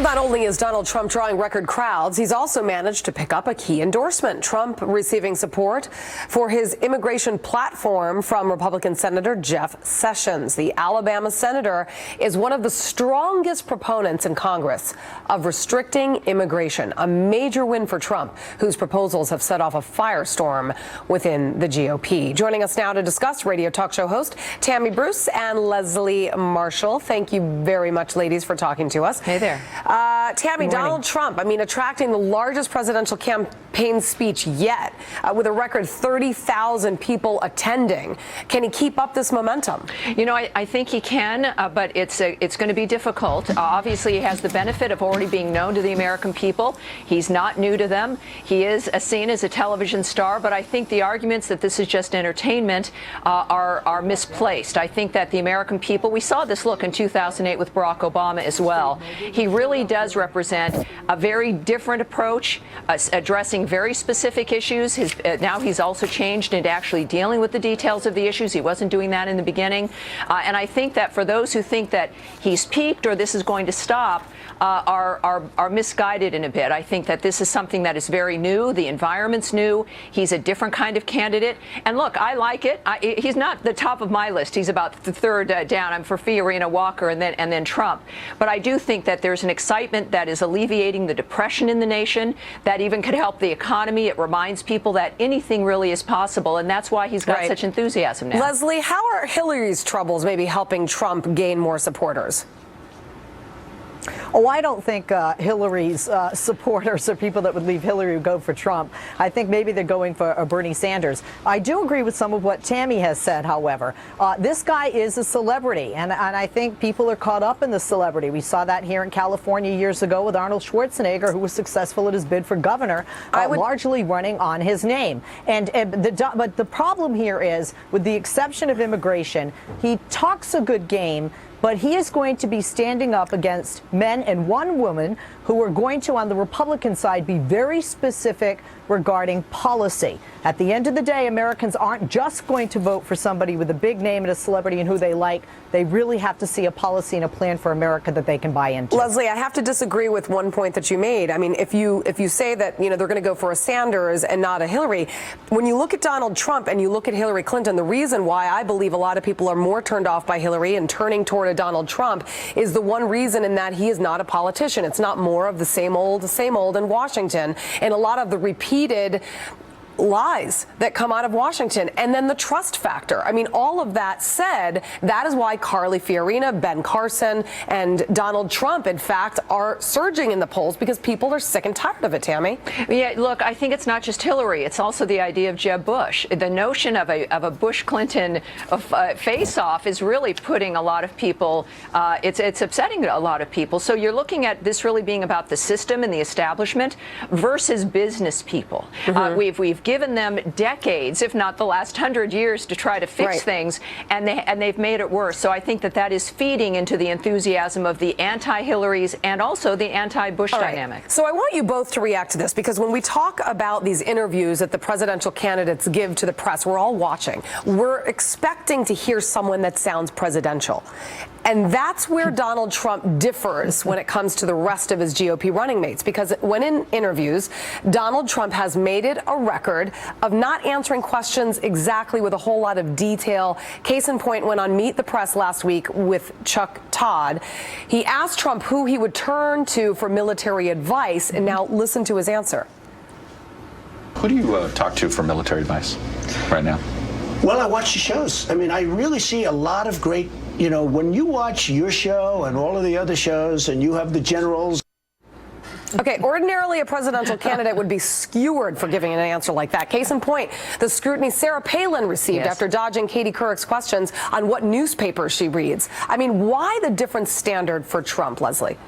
Not only is Donald Trump drawing record crowds, he's also managed to pick up a key endorsement. Trump receiving support for his immigration platform from Republican Senator Jeff Sessions. The Alabama senator is one of the strongest proponents in Congress of restricting immigration, a major win for Trump, whose proposals have set off a firestorm within the GOP. Joining us now to discuss, radio talk show host Tammy Bruce and Leslie Marshall. Thank you very much, ladies, for talking to us. Hey there. Tammy, Donald Trump, attracting the largest presidential campaign speech yet, with a record 30,000 people attending. Can he keep up this momentum? You know, I think he can, but it's going to be difficult. Obviously, he has the benefit of already being known to the American people. He's not new to them. He is seen as a television star, but I think the arguments that this is just entertainment are misplaced. I think that the American people, we saw this look in 2008 with Barack Obama as well. He really does represent a very different approach, addressing very specific issues. Now he's also changed into actually dealing with the details of the issues. He wasn't doing that in the beginning. And I think that for those who think that he's peaked or this is going to stop, are misguided in a bit. I think that this is something that is very new. The environment's new. He's a different kind of candidate. And look, I like it. He's not the top of my list. He's about the third down. I'm for Fiorina Walker and then Trump. But I do think that there's an excitement that is alleviating the depression in the nation, that even could help the economy. It reminds people that anything really is possible, and that's why he's got such enthusiasm now. Leslie, how are Hillary's troubles maybe helping Trump gain more supporters? Oh, I don't think Hillary's supporters are people that would leave Hillary to go for Trump. I think maybe they're going for Bernie Sanders. I do agree with some of what Tammy has said, however. This guy is a celebrity, and I think people are caught up in the celebrity. We saw that here in California years ago with Arnold Schwarzenegger, who was successful at his bid for governor, largely running on his name. But the problem here is, with the exception of immigration, he talks a good game, but he is going to be standing up against men and one woman who are going to, on the Republican side, be very specific regarding policy. At the end of the day, Americans aren't just going to vote for somebody with a big name and a celebrity and who they like. They really have to see a policy and a plan for America that they can buy into. Leslie, I have to disagree with one point that you made. I mean, if you say that, they're going to go for a Sanders and not a Hillary, when you look at Donald Trump and you look at Hillary Clinton, the reason why I believe a lot of people are more turned off by Hillary and turning toward a Donald Trump is the one reason in that he is not a politician. It's not more of the same old in Washington, and a lot of the repeated lies that come out of Washington, and then the trust factor. I mean, all of that said, that is why Carly Fiorina, Ben Carson, and Donald Trump, in fact, are surging in the polls, because people are sick and tired of it, Tammy. Yeah, look, I think it's not just Hillary. It's also the idea of Jeb Bush. The notion of a Bush-Clinton face-off is really putting a lot of people, it's upsetting a lot of people. So you're looking at this really being about the system and the establishment versus business people. We've given them decades, if not the last 100 years, to try to fix things, and they've made it worse. So I think that is feeding into the enthusiasm of the anti-Hillarys and also the anti-Bush dynamic. So I want you both to react to this, because when we talk about these interviews that the presidential candidates give to the press, we're all watching. We're expecting to hear someone that sounds presidential. And that's where Donald Trump differs when it comes to the rest of his GOP running mates, because when in interviews, Donald Trump has made it a record of not answering questions exactly with a whole lot of detail. Case in point, when on Meet the Press last week with Chuck Todd, he asked Trump who he would turn to for military advice, and now listen to his answer. Who do you talk to for military advice right now? Well, I watch the shows. I mean, I really see a lot of great, when you watch your show and all of the other shows and you have the generals. Okay, ordinarily a presidential candidate would be skewered for giving an answer like that. Case in point, the scrutiny Sarah Palin received after dodging Katie Couric's questions on what newspapers she reads. I mean, why the different standard for Trump, Leslie?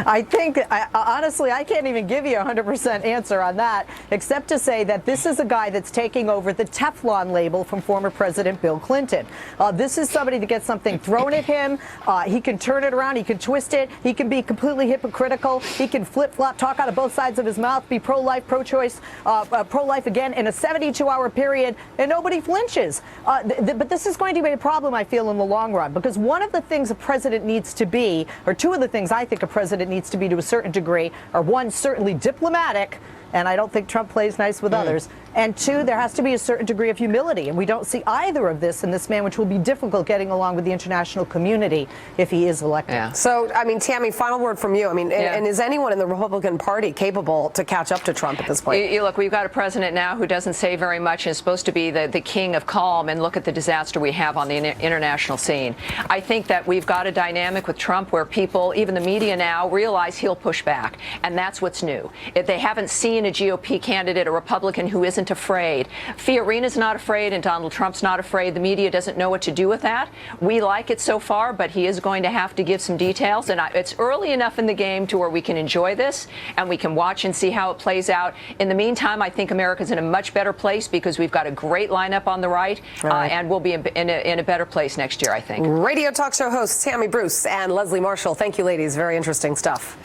I think, honestly, I can't even give you a 100% answer on that, except to say that this is a guy that's taking over the Teflon label from former President Bill Clinton. This is somebody that gets something thrown at him. He can turn it around. He can twist it. He can be completely hypocritical. He can flip-flop, talk out of both sides of his mouth, be pro-life, pro-choice, pro-life again in a 72-hour period, and nobody flinches. But this is going to be a problem, I feel, in the long run, because one of the things a president needs to be, or two of the things I think a president needs to be to a certain degree, are one, certainly diplomatic, and I don't think Trump plays nice with others. And two, there has to be a certain degree of humility. And we don't see either of this in this man, which will be difficult getting along with the international community if he is elected. Yeah. So, I mean, Tammy, final word from you. I mean, and is anyone in the Republican Party capable to catch up to Trump at this point? Look, we've got a president now who doesn't say very much and is supposed to be the king of calm, and look at the disaster we have on the international scene. I think that we've got a dynamic with Trump where people, even the media now, realize he'll push back. And that's what's new. If they haven't seen a GOP candidate, a Republican who isn't afraid. Fiorina's not afraid and Donald Trump's not afraid. The media doesn't know what to do with that. We like it so far, but he is going to have to give some details. And it's early enough in the game to where we can enjoy this and we can watch and see how it plays out. In the meantime, I think America's in a much better place because we've got a great lineup on the right, and we'll be in a better place next year, I think. Radio talk show hosts Tammy Bruce and Leslie Marshall. Thank you, ladies. Very interesting stuff.